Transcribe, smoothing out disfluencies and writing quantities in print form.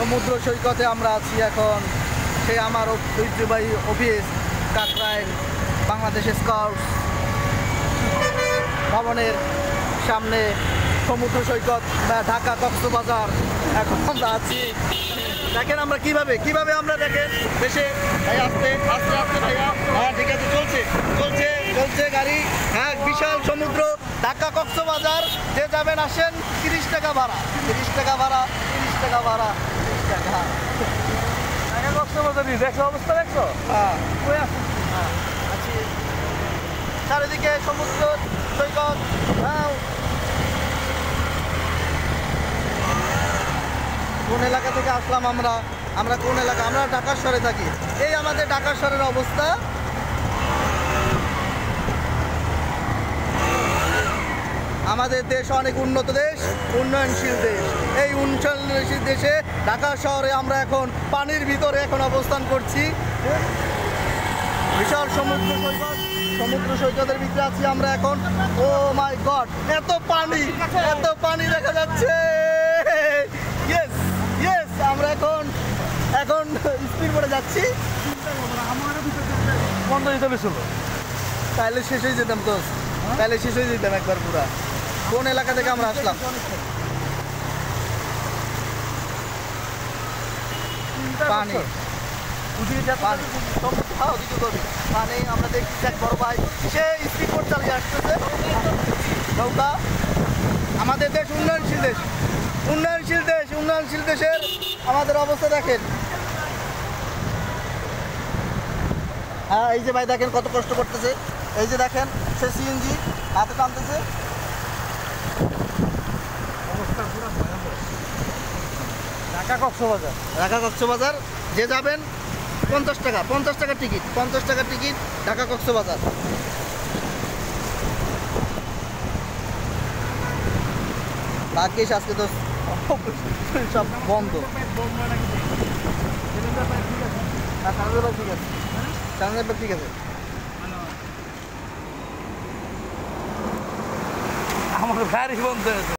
সমুদ্র সৈকতে আমরা আছি এখন। সেই আমার ঐতিহ্যবাহী অফিস কাকরাইল বাংলাদেশ স্কাউটস ভবনের সামনে সমুদ্র সৈকত ঢাকা কক্সবাজার এখন আমরা আছি। দেখেন আমরা কিভাবে আমরা দেখেন বেশি ভাই আস্তে আস্তে আস্তে ভাইয়া। হ্যাঁ ঠিক আছে, চলছে চলছে চলছে গাড়ি। হ্যাঁ বিশাল সমুদ্র ঢাকা কক্সবাজার। যে যাবেন আসেন, 30 টাকা ভাড়া, 30 টাকা ভাড়া, 30 টাকা ভাড়া, 30 টাকা। ঢাকা কক্সবাজার দেখছো অবস্থা, দেখছো? হ্যাঁ কই আছো? হ্যাঁ আছি। চারিদিকে সমুদ্র সৈকত। হ্যাঁ কোন এলাকা থেকে আসলাম আমরা কোন এলাকা? আমরা ঢাকার শহরে থাকি। এই আমাদের ঢাকার শহরের অবস্থা। আমাদের দেশ অনেক উন্নত দেশ, উন্নয়নশীল দেশ। এই উন্নয়নশীল দেশে ঢাকা শহরে আমরা এখন পানির ভিতরে এখন অবস্থান করছি। বিশাল সমুদ্র সৈকতের ভিতরে আছি আমরা এখন। ও মাই গড, এত পানি দেখা যাচ্ছে। ইয়েস ইয়েস, আমরা এখন স্পিড বোটে যাচ্ছি। বন্ধ দিতে বেছিল, তাইলে শেষ হয়ে যেতাম তো, তাইলে শেষ হয়ে যেতাম একবার পুরা। কোন এলাকা থেকে আমরা আসলাম? পানি পানি আমরা দেখছি এক বড় ভাই সে স্পিড বোট চালিয়ে আসতেছে নৌকা। আমাদের দেশ উন্নয়নশীল দেশের আমাদের অবস্থা দেখেন। হ্যাঁ এই যে ভাই দেখেন কত কষ্ট করতেছে। এই যে দেখেন সে সিএনজি হাতে টানতেছে। ঢাকা কক্সবাজার যে যাবেন 50 টাকা টিকিট, 50 টাকা টিকিট ঢাকা কক্সবাজার। ভাগ্যিস আজকে তো সব বন্ধ। ঠিক আছে আমার গাড়ি বন্ধ হয়েছে।